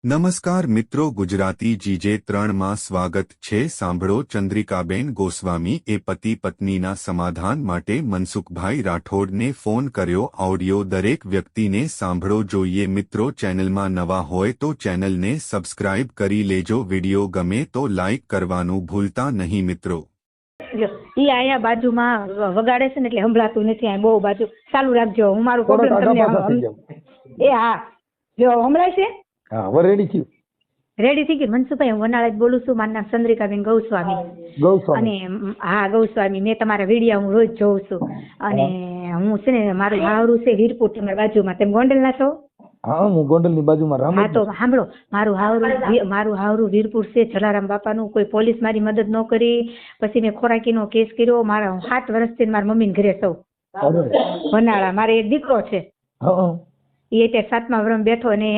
નમસ્કાર મિત્રો, ગુજરાતી GJ3 માં સ્વાગત છે। સાંભળો, ચંદ્રિકાબેન ગોસ્વામી એ પતિ પત્નીના સમાધાન માટે મનસુખભાઈ રાઠોડને ફોન કર્યો। ઓડિયો દરેક વ્યક્તિને સાંભળો જોઈએ। મિત્રો, ચેનલમાં નવા હોય તો ચેનલને સબસ્ક્રાઇબ કરી લેજો। વિડિયો ગમે તો લાઇક કરવાનું ભૂલતા નહીં મિત્રો। ઈ આયા બાજુમાં વગાડે છે ને એટલે સંભળાતું નથી। આ બહુ બાજુ ચાલુ રાખજો, હું મારું પ્રોબ્લેમ તમને એ હા જો સંભળાય છે। હા, હવે રેડી થયું? રેડી થઈ ગયું મનસુખભાઈ, હું વનાળા બોલું છું। મારું નામ ચંદ્રિકાબેન ગૌસ્વામી। અને હા ગૌસ્વામી, મેં તમારા વિડીયો હું રોજ જોઉં છું। અને હું છે ને, મારું હાવરું છે વીરપુર, તમારી બાજુમાં। તમે ગોંડલના છો? હા, હું ગોંડલની બાજુમાં રામ। હા તો સાંભળો, મારું હાવરું વીરપુર છે, જલારામ બાપાનું। કોઈ પોલીસ મારી મદદ ન કરી, પછી મેં ખોરાકીનો કેસ કર્યો। મારા 7 વર્ષથી મારા મમ્મીને ઘરે સૌ વનાળા। મારે એક દીકરો છે, એ અત્યારે 7મા વર્ષમાં બેઠો, અને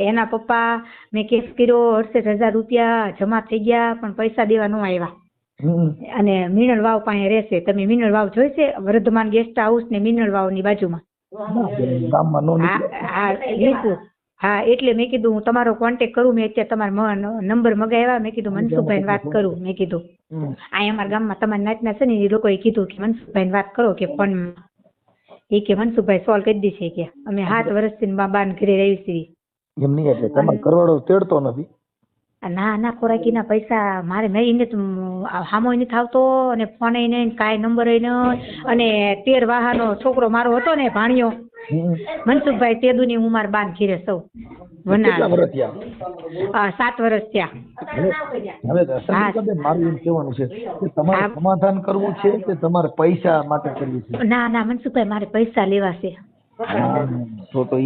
એના પપ્પા મેં કેસ કર્યો। 68,000 રૂપિયા જમા થઈ ગયા, પણ પૈસા દેવા ન આવ્યા। અને મિનલ વાવ પાસે રહેશે। તમે મિનલ વાવ જોઈ છે? વર્ધમાન ગેસ્ટ હાઉસ ને મિનલ વાવ ની બાજુમાં। હા, એટલે મેં કીધું હું તમારો કોન્ટેક્ટ કરું। મેં અત્યારે તમારા નંબર મગાવ્યા। મેં કીધું મનસુખભાઈ વાત કરું। મેં કીધું અહીંયા અમારા ગામમાં તમારા નાતના છે ને, એ લોકોએ કીધું કે મનસુખભાઈ વાત કરો કે પણ એ કે મનસુખભાઈ સોલ્વ કરી દેશે કે અમે 7 વર્ષથી બાબા ઘરે રહી છીએ। એમ નહીં, એટલે તમારો કરવાડો તેડતો નથી? ના, ખોરાકીના પૈસા મારે મેં એને હામો નથી આવતો, અને ફોન નહીં, કાંઈ નંબર નહીં। અને 13 વાહાનો છોકરો મારો હતો ને, ભાણિયો મનસુખભાઈ તેદુની, હું મારા બાન ઘીરે સૌ વનાળા 7 વર્ષ થયા। હવે મારું એમ કહેવાનું છે કે તમારે સમાધાન કરવું છે કે તમારે પૈસા માટે કરવું છે? ના મનસુખભાઈ, મારે પૈસા લેવા છે।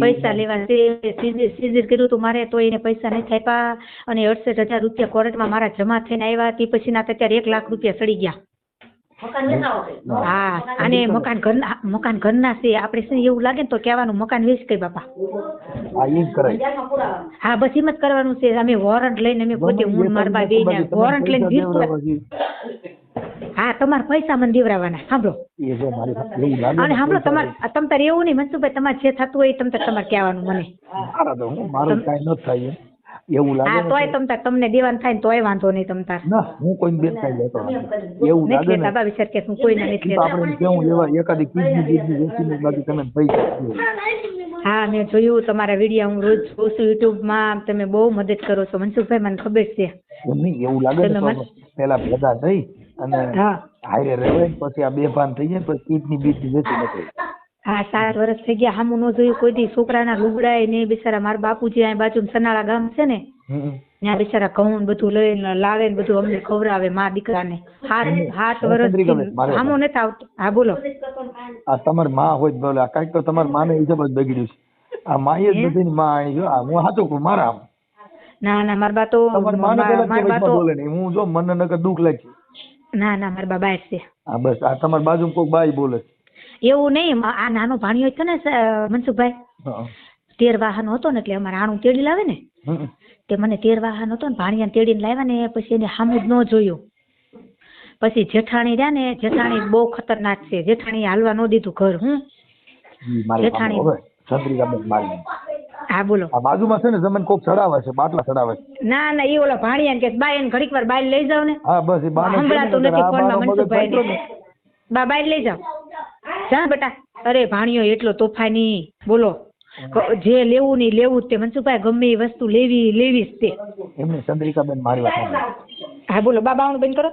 પૈસા લેવા છે। સીઝર કર્યું હતું મારે, તો એને પૈસા નહીં આપ્યા। અને 68,000 રૂપિયા કોર્ટમાં મારા જમા થઈને આવ્યા। તે પછી ના અત્યારે 1 લાખ રૂપિયા સડી ગયા। હા, અને મકાન ઘરના છે। આપણે છે એવું લાગે ને તો કહેવાનું મકાન વેચ કઈ બાપા। હા, બસ એમ જ કરવાનું છે। અમે વોરંટ લઈને, અમે પોતે હું મારા બા બેને વોરંટ લઈને હા, તમારા પૈસા મને દેવરાવાના। સાંભળો, અને સાંભળો, તમ તારે એવું નહીં મનસુખભાઈ, તમારે જે થતું હોય તમારે કહેવાનું મને। હા, તોય તમને દેવાનું થાય ને તોય વાંધો નહીં તમ તાર। હું કોઈ બેન કાઈ લેતો નથી, એવું લાગે ને બાબા વિચાર કે હું કોઈને નથી લેતો। આપણે કેવું લેવા એકાદી કિડની વેચીને બાકી તમે પૈસા। હા, મેં જોયું તમારા વિડીયો, હું રોજ જોઉં છું યુટ્યુબમાં। તમે બહુ મદદ કરો છો મનસુખભાઈ, મને ખબર છે। એમ નહીં, એવું લાગે ને પેલા ભેગા થઈ અને હારે રહેવાય, પછી આ બેભાન થઈ જાય, પછી કિડની બીજની વેચી નાખે। હા, 4 વર્ષ થઈ ગયા, હામું ન જોયું કોઈ દી। છોકરાના લુગડાય ને બિચારા મારા બાપુજી અહીં બાજુ સનાળા ગામ છે ને, ત્યાં બિચારા ઘઉં બધું લઈને લાવે ને બધું અમને ખવડાવે મા દીકરાને। 7 વર્ષ હામું નથી આવતું। હા બોલો। આ તમારી માં હોય બોલે, કઈક તો તમારી માને હિસાબ જ બગડ્યું છે। આ માએ જ બધી માં આણી જો, હું સાચું કહું મારા ના મારા બા તો મારા બા બોલે નહીં, હું જો મને નકર દુઃખ લાગે। ના મારા બા બહાર છે। હા, બસ આ તમારી બાજુ કોઈ બાઈ બોલે એવું નહીં। આ નાનો ભાણિયો છે ને મનસુખભાઈ, 13 વાહનો હતો ને, એટલે અમારે આણું તેડી લાવે ને, તે મને 13 વાહન હતો ને, ભાણિયાને તેડીને લાવ્યા ને, પછી એને સામું જ ન જોયું। પછી જેઠાણી રહ્યા ને, જેઠાણી બહુ ખતરનાક છે। જેઠાણી હાલવા ન દીધું ઘર। જેઠાણી હા બોલો। આ બાજુમાં છે ને જમીન કોક ચડાવે છે, બાટલા ચડાવે છે। ના એ ઓલા ભાણિયાને કે બાઈ એને ઘડીક વાર બાઈ લઈ જાવ ને। હા, બસ એ બાને સંભળાતું નથી ફોનમાં મનસુખભાઈ ને, બાઈ લઈ જાવ જા બેટા। અરે ભાણિયો એટલો તોફાની, બોલો, જે લેવું નહીં લેવું જ તે મનસુખભાઈ, ગમે એ વસ્તુ લેવી જ તે। એમને ચંદ્રિકાબેન મારી વાત હા બોલો, બાબાનું બેન કરો।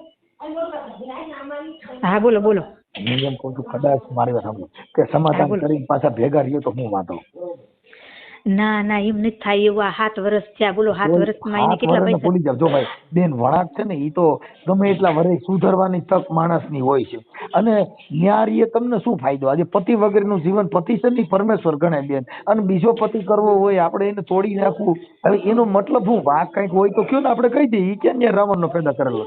હા બોલો। હું એમ કહું છું, કદાચ મારી વાત સાંભળો કે સમાધાન કરીને પાછા ભેગા રહીએ તો હું વાંધો? ના એમ નથી થાય એવું। આ 7 વર્ષ થયા, બોલો 7 વર્ષમાં એને કેટલા પૈસા ભૂલી જાવ। જો ભાઈ બેન વણાક છે ને, એ તો ગમે એટલા વર્ષ સુધરવાની તક માણસની હોય છે। અને ન્યારીએ તમને શું ફાયદો? આજે પતિ વગરનું જીવન, પતિ છે ને પરમેશ્વર ગણાય બેન, અને બીજો પતિ કરવો હોય આપણે એને તોડી નાખવું, હવે એનો મતલબ શું? વાક કઈક હોય તો કયો ને, આપણે કહી દઈએ ક્યાં ત્યાં રાવણનો પેદા કરેલો।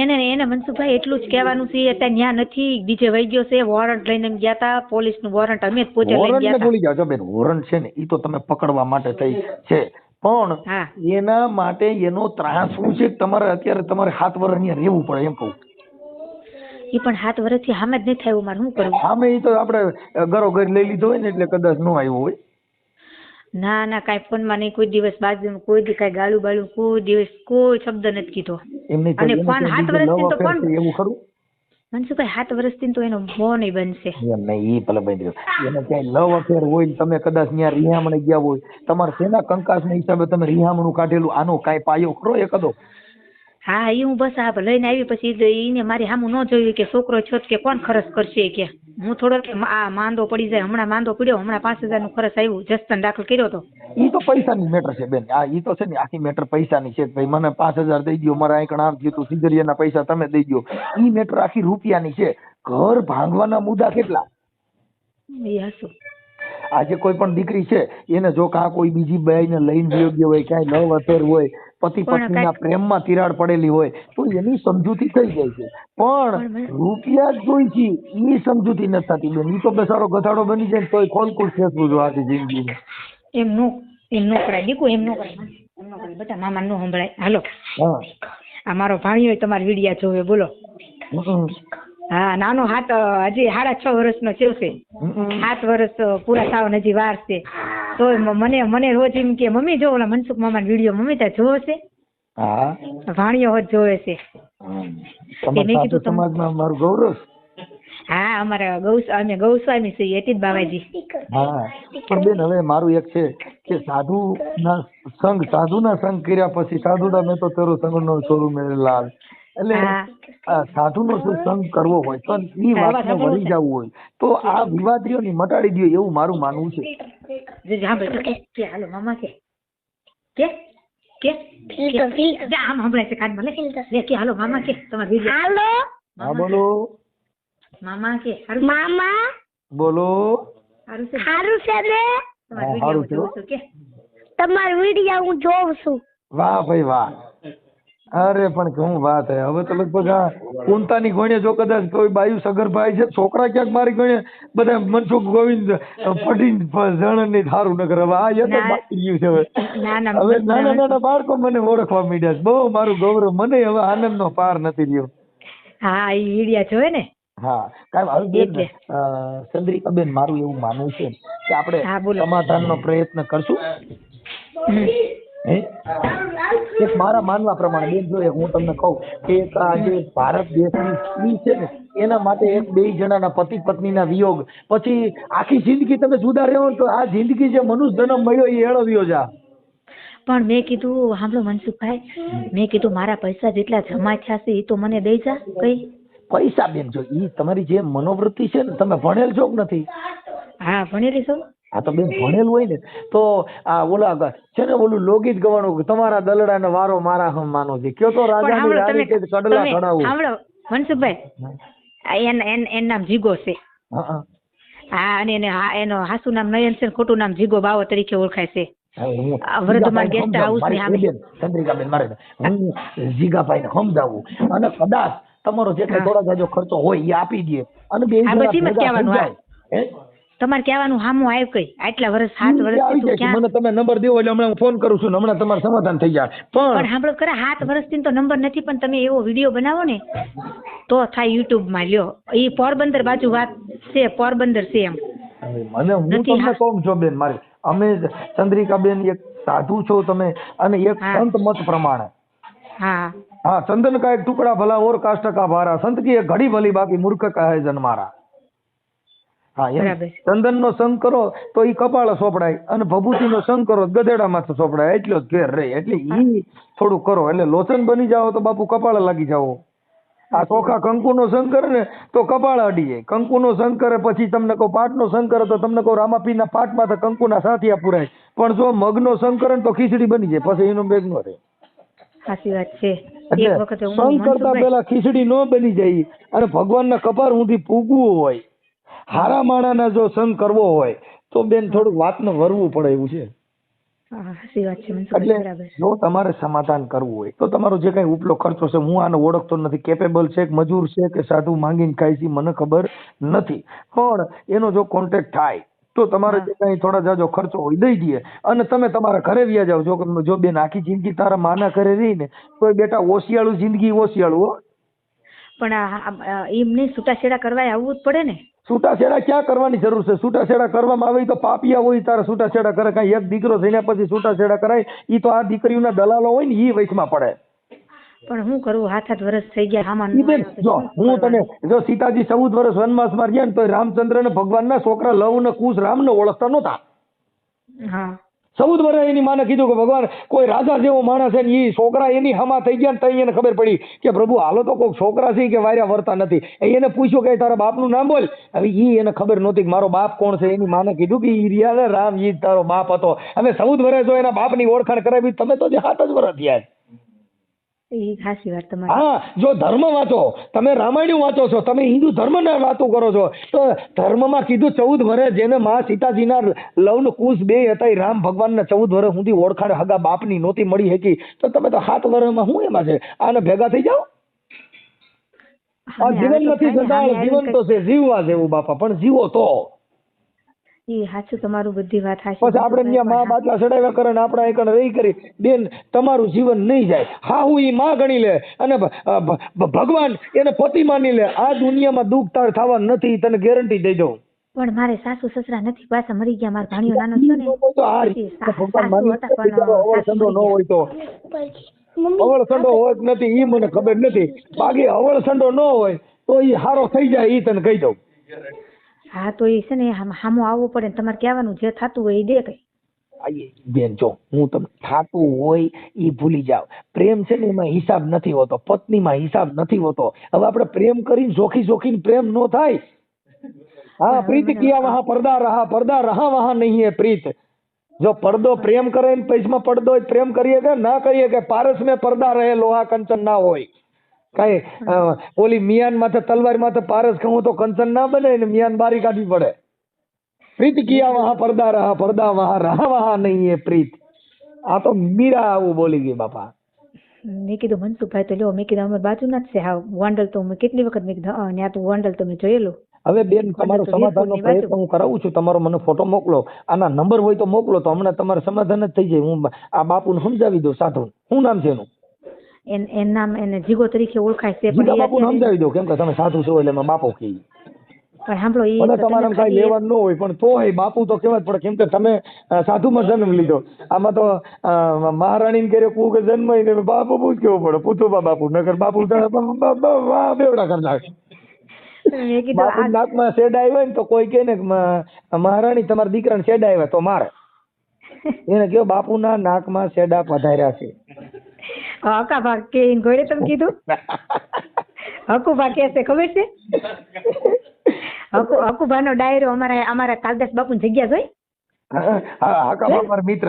એને મનસુખભાઈ એટલું જ કહેવાનું છે, અત્યારે ત્યાં નથી, બીજે વહી ગયો છે। વોરંટ લઈને ગયા હતા, પોલીસનું વોરંટ અમે જ પોતે લઈને ગયા હતા। ભૂલી જાવ બેન, વોરંટ છે ને એ તો તમે પકડવા માટે થઈ છે, પણ એના માટે એનો ત્રાસ શું છે? તમારે અત્યારે તમારે 7 વર્ષ અહીંયા રહેવું પડે એમ કહું। એ પણ 7 વર્ષથી સામે જ નહીં થયું, મારે શું કરવું? સામે એ તો આપણે ઘરો ઘર લઈ લીધો હોય ને, એટલે કદાચ ન આવ્યો હોય। ના ના કાંઈ ફોનમાં નહીં, કોઈ દિવસ બાજુ કોઈ દી કાંઈ ગાળું બાળું કોઈ દિવસ કોઈ શબ્દ નથી કીધો. એમની અને ફોન 7 વર્ષથી તો ફોન એવું ખરું? મનસુખભાઈ 7 વર્ષથી તો એનો ફોન બનશે. એમ નહીં, ઈ ભલે બંધ રહ્યો. એને ક્યાંય લવ અફેર હોય ને તમે કદાચ ત્યાં રિહામણે ગયા હોય, તમારે શેના કંકાસના હિસાબે તમે રિહામણું કાઢેલું, આનો કાંઈ પાયો ખરો એકાદો? હા એ હું બસ આ લઈને આવી પછી એને મારી સામું ન જોયું કે છોકરો છો કે કોણ ખર્ચ કરશે કે હું થોડો કે આ માંદો પડી જાય, હમણાં માંદો પડ્યો, હમણાં 5,000 નું ખર્ચ આવ્યું, જસ્તન દાખલ કર્યો તો. ઈ તો પૈસાની મેટર છે બેન. આ ઈ તો છે ને આખી મેટર પૈસાની છે. ભાઈ મને 5,000 દઈ દો, મારા આંકણ આમ થયું તું, સિગરિયાના પૈસા તમે દઈ દો. ઈ મેટર આખી રૂપિયાની છે. ઘર ભાંગવાના મુદ્દા કેટલા? એ હાસું. આજે કોઈ પણ દીકરી છે એને જો કાં કોઈ બીજી બાઈને લઈને યોગ્ય હોય, ક્યાંય લવ અફેર હોય, પતિ પત્નીના પ્રેમમાં તિરાડ પડેલી હોય તો એની સમજૂતી થઈ જાય છે. પણ રૂપિયા જ જોઈ છે ઈ સમજૂતી નથી થતી બેન. ઈ તો બેસારો ગધાડો બની જાય તોય ખોલકુલ ફેસવું જો આખી જિંદગીમાં. એમ નો કરાય દીકુ, એમ નો કરાય બેટા, મામા નો સંભળાય. હાલો હા, આ મારો ભાણિયો તમારી વિડિયા જોવે, બોલો. હા, નાનો હાથ હજી 6.5 વર્ષનો છે. 7 વર્ષ પૂરા થવા હજી વાર છે. તો મને રોજ એમ કે મમ્મી જો ઓલા મનસુખ મામાનો વિડીયો મમ્મી ત્યાં જોવે છે. હા, ભાણિયો હોત જોવે છે. મેં કીધું સમાજમાં મારું ગૌરવ. હા, અમારા અમે ગૌસ્વામી છીએ, એટી જ બાવાજી. હા, પણ બેન હવે મારું એક છે કે સાધુના સંગ કર્યા પછી સાધુડા મેં તો તેરો સંગનો છોરું મેરે લાલ. એટલે સાધુનો સંગ કરવો હોય તો ઈ વાતને વળી જવું હોય તો આ વિવાદીઓની મટાડી દો એવું મારું માનવું છે. હાલો મામા કે આમ સંભળાય છે કાનમાં લે કે હાલો મામા કે તમારે વિડિયો. હાલો હા બોલો મામા કે મામા બોલો. સારું છે ને તમારો વિડિયો જોઉં છું કે તમારો વિડિયો હું જોઉં છું. વાહ ભાઈ વાહ. અરે પણ શું વાત હે. હવે તો લગભગ આ કુંતાની ગોણે જો કદાચ કોઈ બાયુ સગર્ભાઈ છે, છોકરા ક્યાંક મારી ગોણે બધા મનસુખ ગોવિંદ પડીને જણ ની થારું ન કરે. હવે આ એ તો બાકી ગયું છે. હવે નાના બાળકો મને ઓળખવા માંડ્યા છે. બહુ મારું ગૌરવ. મને હવે આનંદ નો પાર નથી રહ્યો. હા, એ વિડિયા જોવે ને. હા, કાંઈ હવે ચંદ્રિકાબેન મારું એવું માનવું છે કે આપણે સમાધાનનો પ્રયત્ન કરશું. એક મારા માનવા પ્રમાણે બેન જો હું તમને કહું કે આજે ભારત દેશની સ્ત્રી છે ને એના માટે એક 2 જણાના પતિ પત્નીના વિયોગ પછી આખી જિંદગી તમે જુદા રહ્યો તો આ જિંદગી જે મનુષ્ય જન્મ મળ્યો એ એળવ્યો જા. પણ મેં કીધું સાંભળો મનસુખભાઈ, મેં કીધું મારા પૈસા જેટલા જમા થયા છે એ તો મને દઈ જા. કઈ પૈસા બેન જો ઈ તમારી જે મનોવૃત્તિ છે ને, તમે ભણેલ છો કે નથી? હા, ભણેલી છું. હા તો બેન ભણેલું હોય ને તો આ ઓલા છે ને ઓલું લોગી જ ગવાનું તમારા દલડાને વારો મારા હમ માનો છે. કયો તો રાજાની રાણી કે કડલા કડાવું. સાંભળો મનસુખભાઈ, એન નામ જીગો છે. હા, અને એનો હાસુ નામ નયન છે, ખોટું નામ જીગો બાવો તરીકે ઓળખાય છે. વર્ધમાન ગેસ્ટ હાઉસ ની સામે. ચંદ્રિકાબેન મારે હું જીગાભાઈ ને સમજાવું અને કદાચ તમારો જે કઈ થોડા જાજો ખર્ચો હોય એ આપી દે અને બે તમારે કહેવાનું હામું આવ્યું કઈ આટલા વર્ષ 7 વર્ષથી મને તમે નંબર દેવો એટલે હમણાં ફોન કરું છું, હમણાં તમારું સમાધાન થઈ જાય. પણ સાંભળો ખરા 7 વર્ષથી તો નંબર નથી, પણ તમે એવો વિડીયો બનાવો ને તો થાય યુટ્યુબ માં. લ્યો, એ પોરબંદર બાજુ વાત છે, પોરબંદર છે એમ. મને હું તમને કહું છો બેન, મારી અમે ચંદ્રિકાબેન એક સાધુ છો તમે અને એક સંત મત પ્રમાણે. હા, ચંદન કા એક ટુકડા ભલા ઓર કાષ્ટ કા ભારા, સંત કી એક ઘડી ભલી બાકી મૂર્ખ કા હે જન્મારા. હા, ચંદન નો સંગ કરો તો ઈ કપાળ સોપડાય અને ભભૂતિ નો સંગ કરો ગધેડા માથે સોપડાય. એટલો જ ફેર રહે. એટલે ઈ થોડું કરો એટલે લોચન બની જાઓ તો બાપુ કપાળ લાગી જાઓ. આ ચોખા કંકુ નો સંગ કરે ને તો કપાળ અડી જાય. કંકુ નો સંગ કરે પછી તમને કહું પાટ નો સંગ કરે તો તમને કહું રામાપીર ના પાટ માં કંકુ ના સાથિયા પુરાય. પણ જો મગ નો સંગ કરે ને તો ખીચડી બની જાય, પછી એનો બેગ નો રહે. સાચી વાત છે. સંગ કરતા પેલા ખીચડી નો બની જાય અને ભગવાન ના કપાળ ઊંધી પૂગવું હોય, હારા માણાના જો સંગ કરવો હોય તો બેન થોડુંક વાતને વરવું પડે એવું છે. એટલે જો તમારે સમાધાન કરવું હોય તો તમારો જે કઈ ઉપલો ખર્ચો છે, હું આને ઓળખતો નથી, કેપેબલ છે મજૂર છે કે સાધુ માંગીને ખાય છે મને ખબર નથી, પણ એનો જો કોન્ટેક્ટ થાય તો તમારે જે કઈ થોડા જાજો ખર્ચો હોય દઈ દઈએ અને તમે તમારા ઘરે વ્યા જાવ. જો બેન આખી જિંદગી તારા માના ઘરે રહી ને તો બેટા ઓશિયાળું જિંદગી ઓશિયાળું. પણ એમને છૂટાછેડા કરવા આવવું જ પડે ને. છૂટાછેડા ક્યાં કરવાની જરૂર છે? છૂટાછેડા કરવામાં આવે તો પાપિયા હોય તારે છૂટાછેડા કરે. કાંઈ એક દીકરો થઈને પછી છૂટાછેડા કરાય? ઈ તો આ દીકરીઓના દલાલો હોય ને ઈ વચમાં પડે. પણ હું કરું, 7-8 વર્ષ થઈ ગયા આમાં ઈ બેન જો હું તને જો સીતાજી 14 વર્ષ વનવાસમાં રહ્યા ને તો રામચંદ્ર ને ભગવાનના છોકરા લવ ને કુશ રામને ઓળખતા નહોતા. હા 14 વર્ષ એની માને કીધું કે ભગવાન કોઈ રાજા જેવો માણસ છે ને ઈ છોકરા એની હમા થઈ ગયા ને તઈ એને ખબર પડી કે પ્રભુ હાલો તો કોઈક છોકરા છે કે વાર્યા વર્તા નથી. એને પૂછ્યું કે તારા બાપનું નામ બોલ. હવે ઈ એને ખબર નહોતી કે મારો બાપ કોણ છે. એની માને કીધું કે ઈ રિયા ને રામ ઈ તારો બાપ હતો. હવે 14 વર્ષ જો એના બાપની ઓળખાણ કરાવી, તમે તો જે 7 જ વર્ષ થયા. એ ખાસી વાત તમારી. હા જો ધર્મ વાંચો, તમે રામાયણ વાંચો છો, તમે હિન્દુ ધર્મના વાતો કરો છો, તો ધર્મમાં કીધું 14 વર્ષ જેને માં સીતાજીના લવ કુશ બે હતા એ રામ ભગવાનના 14 વર્ષ સુધી ઓળખાણ હગા બાપની નહોતી મળી શકી. તો તમે તો 7 વર્ષમાં શું એમાં છે? આને ભેગા થઈ જાઓ. આ જીવન નથી સદાળ, જીવન તો છે જીવવા જેવું બાપા, પણ જીવો તો. એ સાચું તમારું, બધી વાત સાચી. પછી આપણે ત્યાં માં બાટલા ચડાવ્યા કરે ને આપણા એકણ રહી કરી બેન તમારું જીવન નહીં જાય. હા હું ઈ માં ગણી લે અને ભગવાન એને પતિ માની લે. આ દુનિયામાં દુઃખ તાર થવાનું નથી, તને ગેરંટી દઈ દઉં. પણ મારે સાસુ સસરા નથી, પાછા મરી ગયા. મારો ભાણિયો નાનો છે ને તો આ ભગવાન માની અવળસંડો ન હોય તો અવળસંડો હોય નથી ઈ મને ખબર નથી. બાકી અવળસંડો ન હોય તો ઈ હારો થઈ જાય ઈ તને કહી દઉં. હા તો એ છે ને સામો આવવું પડે ને તમારે કહેવાનું જે થતું હોય એ દે કઈ. બેન જો હું તમને થાતું હોય ઈ ભૂલી જાવ. પ્રેમ છે ને એમાં હિસાબ નથી હોતો, પત્નીમાં હિસાબ નથી હોતો. હવે આપણે પ્રેમ કરીને જોખીને પ્રેમ નો થાય. હા પ્રીત કિયા વહાં પડદા રહા વહાં નહીં હે પ્રીત. જો પડદો પ્રેમ કરે ને પૈસમાં પડદો પ્રેમ કરીએ કે ના કરીએ કે પારસ में પડદા રહે લોહા કંચન ના હોય. કઈ ઓલી મિયાન માથે તલવાર માથે પારસ કહું તો કંચન ના બને ને મિયાન બારી કાઢવી પડે. પ્રીત કિયા વહાં પડદા રહા વહાં નહીં હે પ્રીત. આ તો મીરા આવું બોલી ગઈ બાપા. મેં કીધું મનસુખભાઈ તો લ્યો, મેં કીધું અમે બાજુના જ છે. હા ગોંડલ તો મેં કેટલી વખત મેં કીધું ત્યાં તો ગોંડલ તો મેં જોયેલું. હવે બેન તમારો સમાધાનનો પ્રયત્ન હું કરાવું છું. તમારો મને ફોટો મોકલો, આના નંબર હોય તો મોકલો તો હમણાં તમારે સમાધાન જ થઈ જાય. હું આ બાપુને સમજાવી દઉં. સાધુ શું નામ છે એનું? એનું નામ એને જીગો તરીકે ઓળખાય છે. જીગા બાપુને સમજાવી દો કેમ કે તમે સાધુ છો એટલે એમાં બાપુ કહી. પણ સાંભળો એ મને તમારે કઈ લેવાનું ન હોય પણ તોય બાપુ તો કહેવા જ પડે કેમ કે તમે સાધુમાં જન્મ લીધો. આમાં તો મહારાણી કર્યો કુક જન્મ ને બાપુ પૂછ કેવો પડે પૂછુબા બાપુ નગર બાપુ બેવડા કરી નાખે. બાપુ નાકમાં શેડ આવ્યા ને તો કોઈ કે ને મહારાણી તમારા દીકરાને શેડ આવ્યા તો મારે એને કયો બાપુના નાકમાં શેડા પધાર્યા છે. હકાભા કે ઘોડે તમે કીધું હકુભા કે છે ખબર છે? હકુભાનો ડાયરો અમારા કાલદાસ બાપુ ની જગ્યા જોઈ. હકાભા મારા મિત્ર.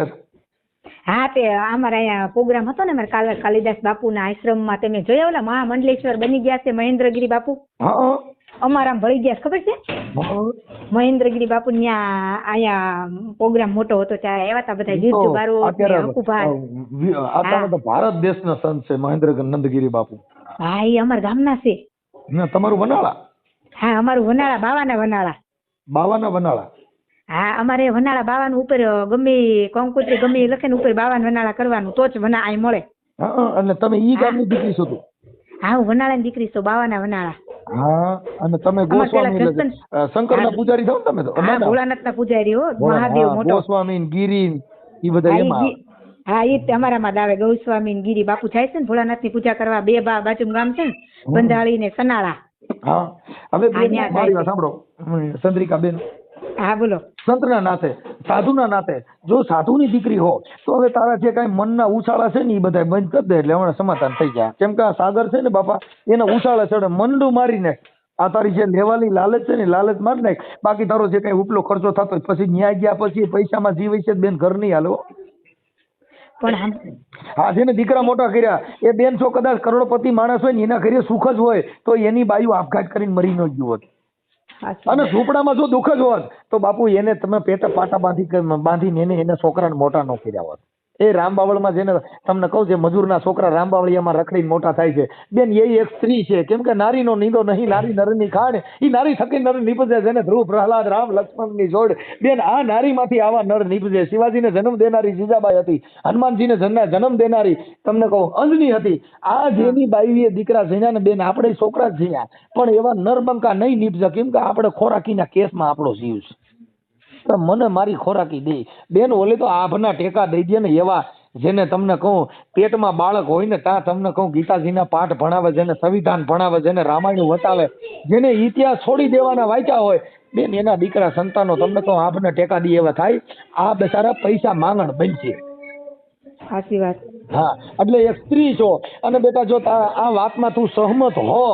હા તે અમારા અહીંયા પ્રોગ્રામ હતો ને અમારા કાલિદાસ બાપુના આશ્રમમાં તમે જોયા ઓલા મહામંડલેશ્વર બની ગયા છે મહેન્દ્રગીરી બાપુ. અમારા ભળી ગયા ખબર છે? મહેન્દ્રગીરી બાપુ ત્યાં અહીંયા પ્રોગ્રામ મોટો હતો ત્યારે આવ્યા હતા બધા જીવજો બારો ભારત દેશના સંત છે મહેન્દ્ર નંદગીરી બાપુ. હા એ અમારા ગામના છે. તમારું વનાળા? હા અમારું વનાળા બાવાના વનાળા. હા અમારે વનાળા બાવાનું ઉપર ગમે કંકોત્રી ગમે લખે ને ઉપર બાવાના વનાળા કરવાનું તો જ વના આ મળે. અને તમે ઈ ગામની દીકરી છો? હા હું વનાળાની દીકરી છું, બાવાના વનાળા. હા અને તમે ગોસ્વામી શંકરના પૂજારી છો ને તમે તો? હા ભોળાનાથના પૂજારી હો, મહાદેવ મોટો. ગોસ્વામી ગીરી ઈ બધા એમાં. હા એ અમારામાં આવે ગૌસ્વામી ગીરી બાપુ જાય છે ને ભોળાનાથની પૂજા કરવા. બે બાજુ ગામ છે ને બંધાળી ને સનાળા. હા હવે મારી વાત સાંભળો ચંદ્રિકા બેન. હા બોલો. સંતના નાતે સાધુના નાતે જો સાધુની દીકરી હો તો હવે તારા જે કઈ મનના ઉછાળા છે ને એ બધા બંધ કરી દે એટલે હમણાં સમાધાન થઈ જાય. કેમ કે આ સાગર છે ને બાપા એના ઉછાળા ચડે મંડું મારી નાખ. આ તારી જે લેવાની લાલચ છે ને લાલચ મારી નાખ. બાકી તારો જે કઈ ઉપલો ખર્ચો થતો પછી ન્યાય ગયા પછી પૈસામાં જીવે છે બેન ઘર નહીં હાલો. પણ હા જેને દીકરા મોટા કર્યા એ બેન છો કદાચ કરોડપતિ માણસ હોય ને એના ઘરે સુખ જ હોય તો એની બાયુ આપઘાત કરીને મરી ન ગયું હોત. અને ઝૂંપડામાં જો દુઃખ જ હોત તો બાપુ એને તમે પેટે પાટા બાંધીને એને છોકરાને મોટા ન કર્યા હોત. એ રામબાવળમાં જેને તમને કહું છે મજૂરના છોકરા રામબાવળિયામાં રખડીને મોટા થાય છે બેન, એ એક સ્ત્રી છે. કેમ કે નારીનો નીંદો નહીં, નારી નરની ખાણ, એ નારી થકી નર નીપજે. જેને ધ્રુવ પ્રહલાદ રામ લક્ષ્મણની જોડ, બેન આ નારીમાંથી આવા નર નીપજે. શિવાજીને જન્મ દેનારી જીજાબાઈ હતી, હનુમાનજીને જન્મ દેનારી તમને કહું અંજની હતી. આ જેની બાઈએ દીકરા જીણ્યા ને બેન, આપણે છોકરા જ જીણ્યા, પણ એવા નરબંકા નહીં નીપજે. કેમ કે આપણે ખોરાકીના કેસમાં આપણો જીવ છે. તો મને મારી ખોરાકી દે બેન, ઓલે તો આભના ટેકા દઈ દે ને. એવા જેને તમને કહું પેટમાં બાળક હોય ને ત્યાં તમને કહું ગીતાજીના પાઠ ભણાવે, જેને સંવિધાન ભણાવે, જેને રામાયણ વતાવે, જેને ઇતિહાસ છોડી દેવાના વાંચ્યા હોય બેન, એના દીકરા સંતાનો તમને કહું આભના ટેકા દે એવા થાય. આ બેચારા પૈસા માંગણ બનશે. સાચી વાત. હા, એટલે એક સ્ત્રી છો અને બેટા જો આ વાતમાં તું સહમત હો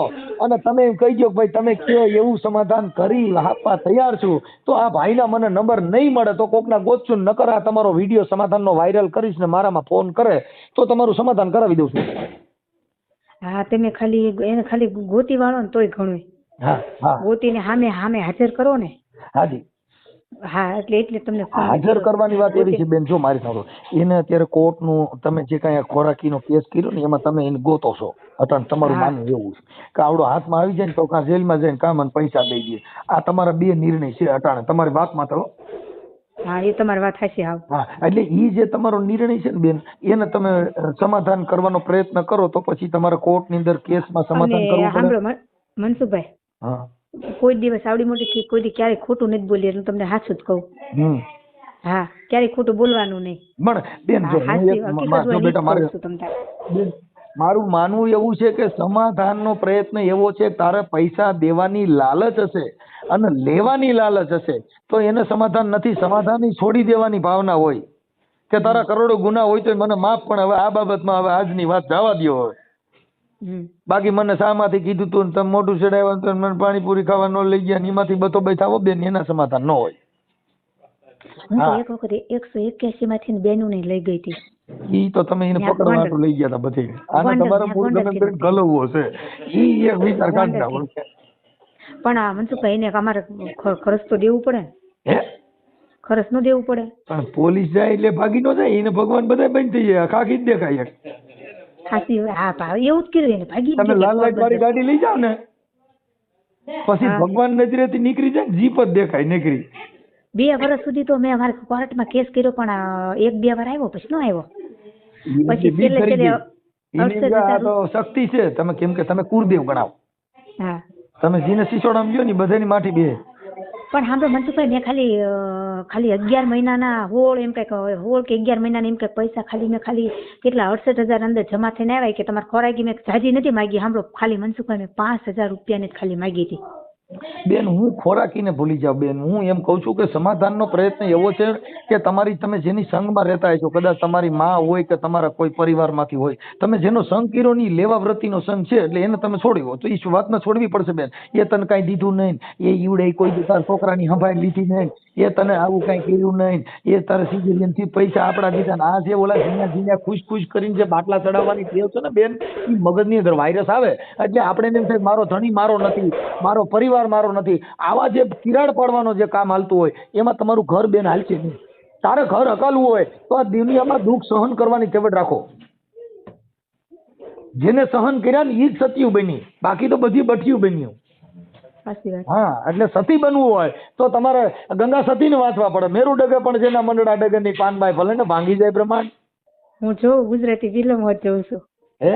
અને તમે એમ કહી દો કે ભાઈ તમે કયો એવું સમાધાન કરી આપવા તૈયાર છું, તો આ ભાઈના મને નંબર નહીં મળે તો કોકના ગોતશું, નકર આ તમારો વિડીયો સમાધાનનો વાયરલ કરીશ ને મારામાં ફોન કરે તો તમારું સમાધાન કરાવી દઉં છું. હા, તમે ખાલી એને ખાલી ગોતી વાળો ને તોય ઘણું. હા હા, ગોતીને સામે હાજર કરો ને. હાજી હા, એટલે તમને હાજર કરવાની વાત એવી છે બેન, જો મારી સાંભળો, એને અત્યારે કોર્ટનું તમે જે કાંઈ ખોરાકીનો કેસ કર્યો ને એમાં તમે એને ગોતો છો. અટાણ તમારું માનવું એવું છે કે આવડો હાથમાં આવી જાય ને તો કાં જેલમાં જઈને કાં મને પૈસા દઈ દે. આ તમારા બે નિર્ણય છે અટાણે, તમારી વાતમાં તો. હા, એ તમારી વાત સાચી. હા, એટલે એ જે તમારો નિર્ણય છે ને બેન, એને તમે સમાધાન કરવાનો પ્રયત્ન કરો તો પછી તમારે કોર્ટની અંદર કેસમાં સમાધાન કરવું પડે. મનસુખભાઈ, હા, કોઈ દિવસ આવડી મોટી કોઈ દી ક્યારેય ખોટું નથી બોલી, હું તમને સાચું જ કહું. હા, ક્યારેય ખોટું બોલવાનું નહીં. પણ બેન જો બેટા મારું માનવું એવું છે કે સમાધાનનો પ્રયત્ન એવો છે કે તારે પૈસા દેવાની લાલચ હશે અને લેવાની લાલચ હશે તો એને સમાધાન નથી. સમાધાન છોડી દેવાની ભાવના હોય કે તારા કરોડો ગુના હોય તો મને માફ, પણ હવે આ બાબતમાં હવે આજની વાત જવા દો. હવે બાકી મને શામાંથી કીધું તું તમે મોઢું ચડાવ્યા તો મને પાણીપુરી ખાવા ન લઈ ગયા, એમાંથી બતો બેઠા બેન, એના સમાધાન ન હોય. હું તો એક વખત 181 માંથી બેનું ને લઈ ગઈ હતી. ઈ તો તમે એને પકડવા માટે લઈ ગયા હતા બધી. આને તમારા મૂળ ગમે કરીને ગલવવો છે. ઈ એક વિચાર કાઢતા હોય. પણ આ મનસુખભાઈ એને અમારે ખર્ચ તો દેવું પડે. હે, ખર્ચ નો દેવું પડે. પણ પોલીસ જાય એટલે ભાગી નો જાય, એને ભગવાન બધા બંધ થઈ જાય, ખાખી જ દેખાય. ખાસી હા ભાવ એવું જ કર્યું એને, ભાગી તમે લાલ લાઈટ વાળી ગાડી લઈ જાવ ને પછી ભગવાન નજરેથી નીકળી જાય, જીપ જ દેખાય નીકળી. 2 વર્ષ સુધી તો મેં અમારા કોર્ટમાં કેસ કર્યો પણ 1-2 વાર આવ્યો પછી ન આવ્યો. પછી છેલ્લે શક્તિ છે તમે કેમ કે તમે કુળદેવ ગણાવો. હા, તમે જીને સિસોડામાં ગયો ને બધાની માઠી બે. પણ સાંભળો મનસુખભાઈ, મેં ખાલી 11 મહિનાના હોળ એમ કઈક હોળ કે 11 મહિનાના એમ કઈક પૈસા મેં કેટલા 68,000 અંદર જમા થઈને આવ્યા કે તમારે ખોરાકી મેં જાજી નથી માગી. સાંભળો, ખાલી મનસુખભાઈ મેં 5,000 રૂપિયાની જ ખાલી માગી હતી. બેન હું ખોરાકીને ભૂલી જાઉં બેન, હું એમ કઉ છું કે સમાધાનનો પ્રયત્ન એવો છે કે તમે જેની સંઘમાં રહેતા છો, કદાચ તમારી માં હોય કે તમારા કોઈ પરિવારમાંથી હોય, તમે જેનો સંઘ કર્યો નહીં, લેવા વ્રતિનો સંઘ છે એટલે એને તમે છોડ્યો તો એ વાતને છોડવી પડશે બેન. એ તને કાંઈ દીધું નહીં, એ ઈવડે કોઈ તારા છોકરાની સંભાળ લીધી નહીં, એ તને આવું કાંઈ કર્યું નહીં, એ તારે સિઝેરિયન થી પૈસા આપડા દીધા ને આ જે ઓલા ઝીણા ખુશ કરીને જે બાટલા ચડાવવાની ટેવ છે ને બેન, એ મગજની અંદર વાયરસ આવે એટલે આપણે એમ થાય મારો ધણી મારો નથી, મારો પરિવાર મારો નથી. આવા જે તિરાડ પાડવાનો જે કામ હાલતું હોય એમાં તમારું ઘર બેન હાલશે નહીં. તારે ઘર હકાલવું હોય તો આ દુનિયામાં દુઃખ સહન કરવાની ટેવ રાખો. જેને સહન કર્યા ને એ જ સત્યું બની, બાકી તો બધી બઠિયું બન્યું. હા, એટલે સતી બનવું હોય તો તમારે ગંગા સતીને વાંચવા પડે. મેરુ ડગે પણ જેના મંડળા ડગે ની પાનબાઈ ભલે ને ભાંગી જાય બ્રહ્માંડ. હું જોઉં ગુજરાતી ફિલ્મ જોઉં છું. હે,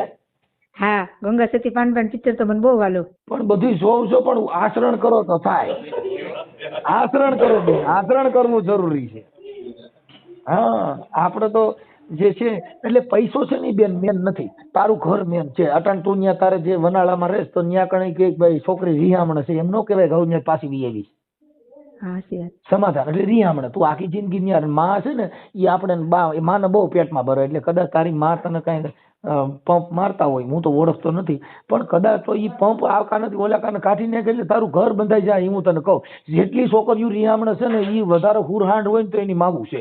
હા, ગંગા સતી પાનબાઈ પિક્ચર તો મને બહુ વાલો. પણ બધું જોઉં છો પણ આચરણ કરો તો થાય. આચરણ કરો બેન, આચરણ કરવું જરૂરી છે. હા, આપણે તો જે છે એટલે પૈસો છે ને બેન મેન નથી, તારું ઘર મેન છે. અટાણ તું ત્યાં તારે જે વનાળામાં રહેશ તો ત્યાં કઈ કે ભાઈ છોકરી રિહામણ છે એમ ન કહેવાય કે હું પાછી વી આવી. સમાધાન એટલે રિહામણ. તું આખી જિંદગી ત્યાં માં છે ને એ આપણે માને બહુ પેટમાં ભરે એટલે કદાચ તારી માં તને કઈ પંપ મારતા હોય, હું તો ઓળખતો નથી, પણ કદાચ તો એ પંપ આ કાનેથી ઓલા કાને કાઢી નાખે એટલે તારું ઘર બંધાઈ જાય. હું તને કહું જેટલી છોકરીઓ રિહામણ છે ને એ વધારે હુરહાંડ હોય ને તો એની માગું છે.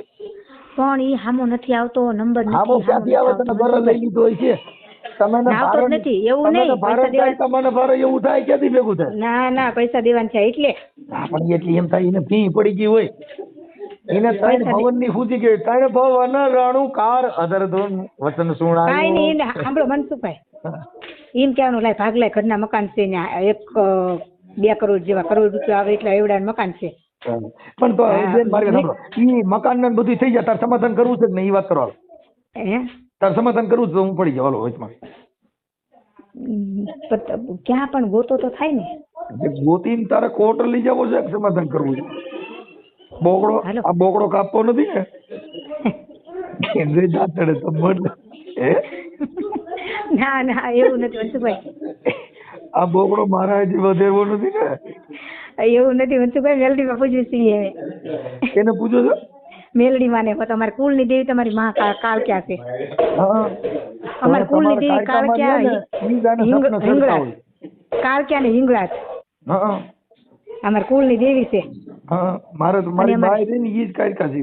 પણ ઈ હામો નથી આવતો, નંબર નથી. હામો ક્યાંથી આવે? તને ઘર લઈ લીધો હોય છે. તમને આવતો જ નથી. એવું નહીં, પૈસા દેવા તમને ભારે એવું થાય ક્યાંથી ભેગું થાય? ના ના, પૈસા દેવાના છે એટલે. પણ એટલી એમ થાય એને ફી પડી ગઈ હોય. એને ત્રણ ભવન ની ફૂટી ગઈ, ત્રણ ભવન રાણું કાર અધર ધૂન વચન કાંઈ સુણાયું. નહીં એને સાંભળો મનસુખભાઈ એમ કહેવાનું લાય ભાગલા ઘરના મકાન છે ને 1-2 કરોડ જેવા કરોડ રૂપિયા આવે એટલા એવડા મકાન છે. પણ તો બેન મારી વાત સાંભળો, ઈ મકાન ને બધું થઈ જાય તાર સમાધાન કરવું છે કે નહીં, ઈ વાત કરો. હે તાર સમાધાન કરવું છે તો હું પડી જાવ વચમાં. ક્યાં પણ ગોતો તો થાય ને. ગોતીને તારે કોર્ટ લઈ જવો છે કે સમાધાન કરવું છે? બોકડો હાલો. આ બોકડો કાપવો નથી ને કેન્દ્રે જાતડે તો મળ. ના ના એવું નથી મનસુખભાઈ, આ બોકડો મારા હજી વધેરવો નથી ને. એવું નથી મનસુખભાઈ, મેલડીમાં પૂછ્યું છીએ હવે. એને પૂછો છો? મેલડીમાં ને તમારી કુળની દેવી તમારી માં કાળ ક્યાં છે? હા અમારી કુળની દેવી કાળ ક્યાં? હિંગળા કાળ ક્યાં ને હિંગળા છે. હા અમારી કુળની દેવી છે. હા મારે તો મારી બાઈ રહી ને ઈ જ કાઢકા છે.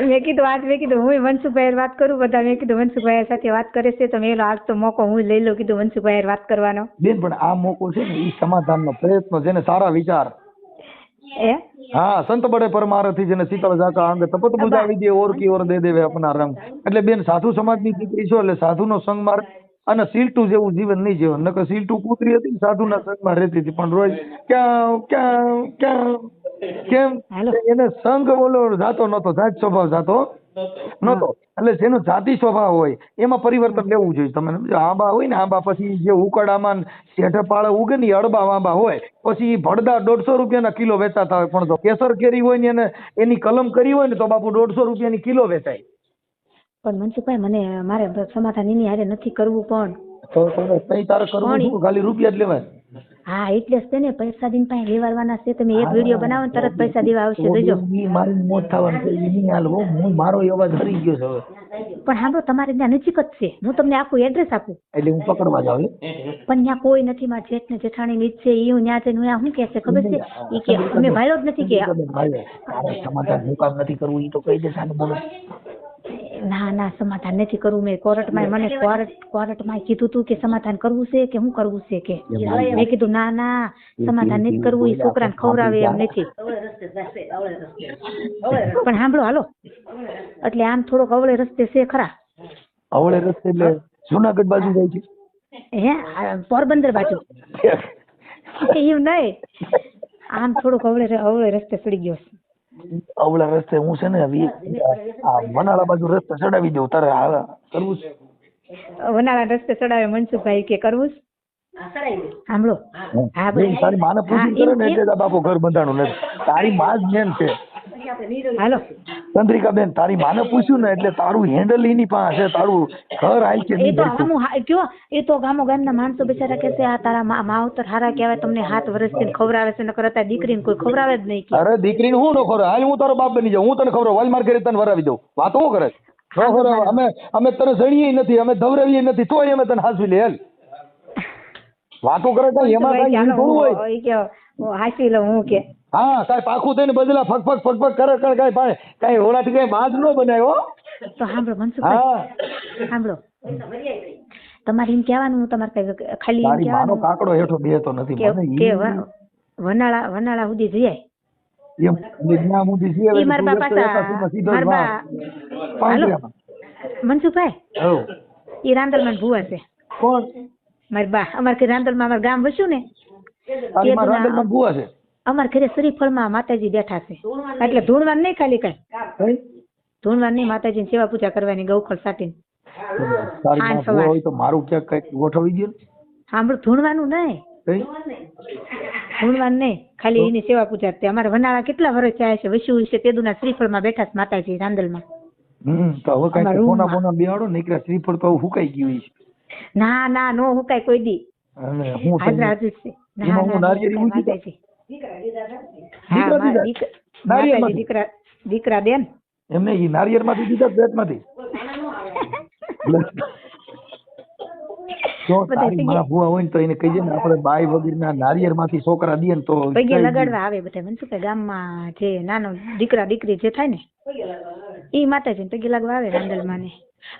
મેં કીધું હું મનસુખભાઈ વાત કરું, બધા મેં કીધું મનસુખભાઈ સાથે વાત કરે છે તો મેં આજ તો મોકો હું લઈ લઉં, કીધું મનસુખભાઈ વાત કરવાનો. બેન પણ આ મોકો છે ને ઈ સમાધાનનો પ્રયત્ન છે ને સારા વિચાર. હા સંત બડે પરમારથી જેને શીતળ જાકા અંગ તપત બુજાવી દે ઓર કી ઓર દે દેવે અપના રંગ. એટલે બેન સાધુ સમાજની દીકરી છો એટલે સાધુનો સંગ માર અને સીલટું જેવું જીવન નહીં જીવન. નકર સીલટું કૂતરી હતી સાધુના સંગમાં રહેતી હતી પણ રોજ ક્યાં ક્યાં ક્યાં કેમ એને સંગ બોલો જાતો નતો, જાત સ્વભાવ જાતો નતો. એટલે જેનો જાતિ સ્વભાવ હોય એમાં પરિવર્તન લેવું જોઈએ. તમે આંબા હોય ને આંબા પછી જે ઉકડામાં શેઠે પાળે ઉગે ને અડબા આંબા હોય પછી ભડદા 150 રૂપિયાના કિલો વેચાતા હોય, પણ જો કેસર કેરી હોય ને એને એની કલમ કરી હોય ને તો બાપુ 150 રૂપિયાની કિલો વેચાય. પણ મનસુખભાઈ મને મારે સમાધાન એની હારે નથી કરવું, પણ તો તારે કરવું શું? ખાલી રૂપિયા જ લેવાય. હા એટલે જ ને પૈસા દિન પાસે લેવાના છે. તમે એક વિડીયો બનાવો ને તરત પૈસા દેવા આવશે, જોજો. મારી મોત થવાનું છે ઈ નહીં હાલવો. હું મારો અવાજ હરી ગયો છે હવે. પણ સાંભળો તમારે ત્યાં નજીક જ છે, હું તમને આખું એડ્રેસ આપું એટલે હું પકડવા જાઉં. પણ ત્યાં કોઈ નથી, મારા જેઠ ને જેઠાણી ની છે ઈ હું ત્યાં જઈને શું કે છે ખબર છે? ઈ કે અમે ભાઈઓ જ નથી કે સમાધાન હું કામ નથી કરવું ઈ તો કહી દે સાને બોલો. ના ના સમાધાન નથી કરવું. મેં કોર્ટમાં મને કોર્ટમાં કીધું તું કે સમાધાન કરવું છે કે શું કરવું છે કે મેં કીધું ના ના સમાધાન નથી કરવું, એ છોકરાને ખવડાવે એમ નથી. પણ સાંભળો હાલો, એટલે આમ થોડોક અવળે રસ્તે છે ખરા. અવળે રસ્તે એટલે જુનાગઢ બાજુ જાય છે? હે પોરબંદર બાજુ એવું નહીં, આમ થોડોક અવળે રસ્તે ચડી ગયો છે. અવળા રસ્તે હું છે ને આ વનાળા બાજુ રસ્તે ચડાવી દઉં તારે કરવું છે? વનાળા રસ્તે ચડાવે મનસુખભાઈ કે કરવું સાંભળો. હા તારી માને પૂછીને કરે ને એટલે બાપુ ઘર બંધાણું નથી. તારી માં જ મેન છે. હાલો ચંદ્રિકાબેન તારી માને પૂછ્યું ને એટલે તારું હેન્ડલ એની પાસે, તારું ઘર હાલ છે. એ તો કયો એ તો ગામના માણસો બિચારા કે છે આ તારા માવતર હારા કહેવાય, તમને 7 વર્ષથી ખવડાવે છે, નકર અત્યારે દીકરીને કોઈ ખવડાવે જ નહીં. અરે દીકરીને હું ન ખવડાવ, હાલ હું તારો બાપ બની જાઉં, હું તને ખવડાવ, વાલ માર ઘરે તને વરાવી દઉં. વાતો શું કરે? અમે તને જણીએ નથી, અમે ધવરાવીએ નથી, તોય અમે તને હાસવી લે. હાલ વાતો કરે તો એમાં કઈ થોડું હોય. હાસી લઉં હું કે હા કઈ પાખું થઈને બદલા ફક ફક કરે કઈ હોળાથી કઈ બાજ ન બનાવ્યો. તો સાંભળો મનસુખભાઈ સાંભળો, તમારે એમ કહેવાનું તમારે ખાલી એમ કહેવાનું કાકડો હેઠો બેહતો નથી કે વનાળા સુધી જઈ મનસુખભાઈ એ રાંદલમાં ભૂવા છે. કોણ? મારી બા. અમારે રાંદલમાં અમારું ગામ વસ્યું ને ભૂવા છે. અમારા ઘરે શ્રીફળમાં માતાજી બેઠા છે, એટલે ધૂણવાન નહીં, ખાલી કઈ ધૂણવાન નહીં, માતાજી ની સેવા પૂજા કરવાની ગૌખળ સાટીને. મારું ક્યાંક કઈક ગોઠવી દે. સાંભળો ધૂણવાનું નહીં, ધૂણવાનું નહીં, ખાલી એની સેવા પૂજા. અમારે વનાળા કેટલા વર્ષ થયા છે વસ્યું છે તેદુના શ્રીફળમાં બેઠા છે માતાજી રાંદલમાં. તો હવે કઈ કોના કોના બેહાડો નીકળ્યા શ્રીફળ તો હુકાઈ ગયું છે. ના ના નો હુકાય કોઈ દી. હાજરા હાજર છે. માતાજી દીકરા બેન એમને ઈ નારિયેળ માંથી દીધા પેટ માંથી. જો તારી માં ભૂવા હોય ને તો એને કહીજે ને આપણે બાઈ વગરના નારિયેળ માંથી છોકરા દે ને તો પગે લગાડવા આવે બધા. મનસુખભાઈ ગામમાં જે નાનો દીકરા દીકરી જે થાય ને ઈ માતાજી પગે લગાડવા આવે રાંદલમાં ને.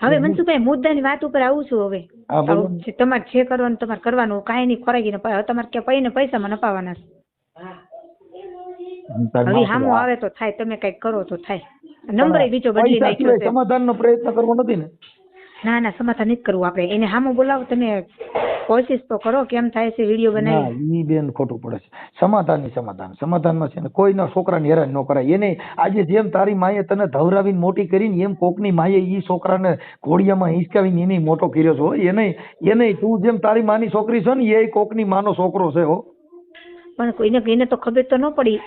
હવે મનસુખભાઈ મુદ્દાની વાત ઉપર આવું છું હવે. હા, બોલો. હવે તમારે જે કરવાનું તમારે કરવાનું, કાંઈ નહીં ખોરાકીને તમારે કે પૈને પૈસામાં નપાવાના છે. હવે સામું આવે તો થાય, તમે કઈક કરો તો થાય. નંબર બીજો બદલી નાખ્યો છે. સમાધાનનો પ્રયત્ન કરવો નથી ને? ના ના, સમાધાન નથી કરવું આપણે. એને સામું બોલાવો, તમે કોશિશ તો કરો, કેમ થાય છે વિડીયો બનાવી. ઈ બેન ખોટું પડે છે. સમાધાનમાં છે ને કોઈના છોકરાને હેરાન ન કરાય. એને આજે જેમ તારી માએ તને ધવરાવીને મોટી કરીને એમ કોકની માએ ઈ છોકરાને ઘોડિયામાં હિંચકાવીને એને મોટો કર્યો છે હો. એને તું જેમ તારી માની છોકરી છો ને એ કોકની માનો છોકરો છે હો. પણ કોઈને એને તો ખબર તો ન પડી.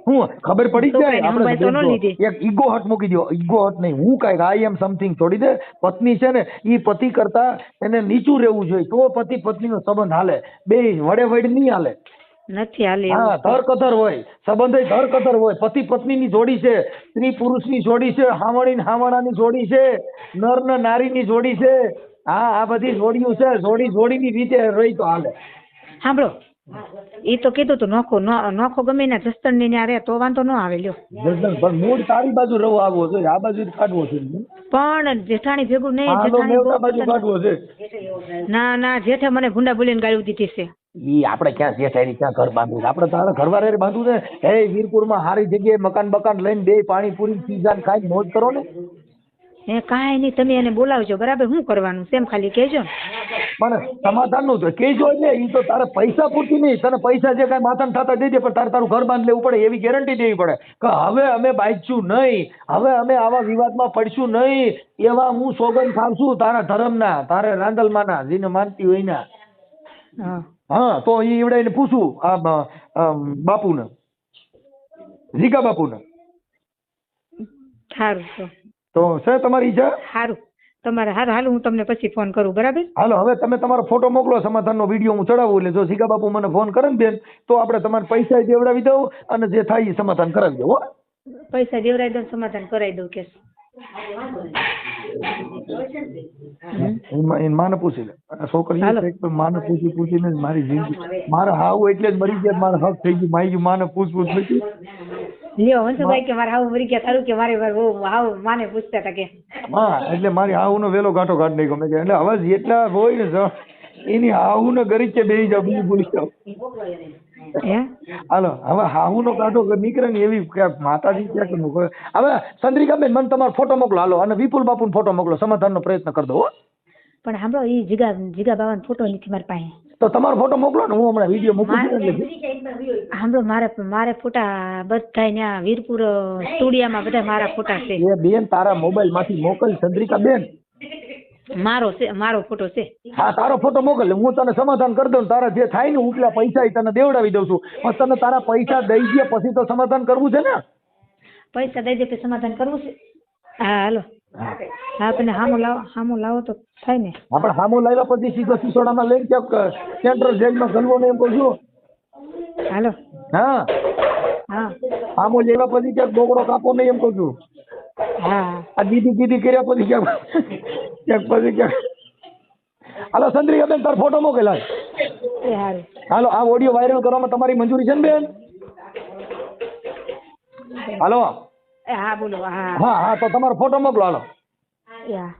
હું ખબર પડી જાય છોકરાને સંભાળ તો ન લીધી. એક ઈગો હટ મૂકી દો. ઈગો હટ નહીં, હું કાંઈક આઈ એમ સમથિંગ છોડી દે. પત્ની છે ને ઈ પતિ કરતા એને નીચું રહેવું જોઈએ, તો પતિ પત્નીનો સંબંધ હાલે. બે વડે વડ નહીં હાલે. નથી હાલે. હા, ધરકધર હોય સંબંધ, ધરકધર હોય. પતિ પત્નીની જોડી છે, સ્ત્રી પુરુષની જોડી છે, હાવણી ને હાવણાની જોડી છે, નર ને નારીની જોડી છે. હા, આ બધી જોડીઓ છે. જોડીની રીતે રહી તો હાલે. સાંભળો, એ તો કીધું તું નોખો ગમે ના જસ્તર ની ન્યા રે તો વાંધો ન આવે. લ્યો, પણ મૂળ તારી બાજુ રવો આવવો જોઈએ, આ બાજુ કાઢવો છે. પણ જેઠાણી ભેગું નહીં. બાજુ કાઢવો છે. ના ના, જેઠે મને ભૂંડા બોલીને ગાળું દીધી છે. ઈ આપણે ક્યાં જેઠાણી ક્યાં ઘર બાંધવું છે? આપણે તારા ઘરવાળા બાંધવું છે. હે, વીરપુરમાં સારી જગ્યાએ મકાન બકાન લઈને બે પાણીપુરી પીઝા ખાઈને મોજ કરો ને. એ કાંઈ નહીં, તમે એને બોલાવજો, બરાબર? શું કરવાનું છે એમ ખાલી કહેજો ને. પણ સમાધાનનું તો કહેજો ને. ઈ તો તારે પૈસા પૂરતી નહીં, તને પૈસા જે કાંઈ માથાને થતા દઈ દે, પણ તારું ઘર બાંધ લેવું પડે એવી ગેરંટી દેવી પડે કે હવે અમે બાંધશું નહીં, હવે અમે આવા વિવાદમાં પડશું નહીં, એવા હું સોગંદ ખાવશું તારા ધર્મના, તારે રાંદલમાના, જેને માનતી હોય ના. હા, તો ઈ એવડાઈને પૂછું આ બાપુને, જીગા બાપુને. સારું તો છે તમારી ઈચ્છા? સારું, તમારે હારું. હાલ હું તમને પછી ફોન કરું, બરાબર? હાલો, હવે તમે તમારો ફોટો મોકલો, સમાધાનનો વિડીયો હું ચડાવું. એટલે જો જીગા બાપુ મને ફોન કરે ને બેન, તો આપણે તમારે પૈસા દેવડાવી દઉં અને જે થાય એ સમાધાન કરાવી દઉં. પૈસા દેવડાવી દઉં, સમાધાન કરાવી દઉં કે માને પૂછી લે. છોકરી માને પૂછીને મારી જિંદગી, મારા હાવ એટલે જ મરી ગયા, મારા હક થઈ ગયું. માઈ ગયું માને પૂછ નથી. લ્યો હંસુભાઈ કે મારા હાવ મરી ગયા, સારું કે મારે હાવ માને પૂછતા હતા કે. હા, એટલે મારી હાવનો વેલો ગાંઠો કાઢ નાખ્યો મેં. એટલે હવે જેટલા હોય ને એની હાવને ગરીચે બેસી જાવ, બીજું ભૂલી જાવ. હાલો, હવે હાહુનો કાંટો નીકળે ને એવી માતાજી ક્યાંક મૂકો. હવે ચંદ્રિકાબેન મને તમારો ફોટો મોકલો. હાલો, અને વિપુલ બાપુનો ફોટો મોકલો, સમાધાનનો પ્રયત્ન કરી દો. પણ સાંભળો, એ જીગા બાવાનો ફોટો નથી મારી પાસે. તો તમારો ફોટો મોકલો ને, હું હમણાં વિડીયો મોકલું. સાંભળો, મારે ફોટા બધા ત્યાં વીરપુર સ્ટુડિયોમાં બધા મારા ફોટા છે. એ બેન તારા મોબાઈલ માંથી મોકલ ચંદ્રિકાબેન. મારો ફોટો છે. હા, તારો ફોટો મોકલ, હું તને સમાધાન કરી દઉં. તારા જે થાય ને ઉપલા પૈસા તને દેવડાવી દઉં છું. પણ તને તારા પૈસા દઈ દે પછી તો સમાધાન કરવું છે ને. પૈસા દઈ દે પછી સમાધાન કરવું છે. હા, હાલો. હા, તમે હામો લાવો તો થાય ને. આપણે હામો લાવ્યા પછી સીધો સિસોડામાં લઈને ક્યાંક સેન્ટ્રલ જેલમાં ગલવો ને એમ કહું છું. હાલો. હા, હામો લેવા પછી ક્યાંક બોકડો કાપો નહીં એમ કહું છું. હા, આ દીદી કર્યા પછી ક્યાંક. હાલો ચંદ્રિકાબેન, તારો ફોટો મોકલ. હાલો, આ ઓડિયો વાયરલ કરવામાં તમારી મંજૂરી છે ને બેન? હાલો. હા, બોલો. હા, તો તમારો ફોટો મોકલો. હાલો. Yeah.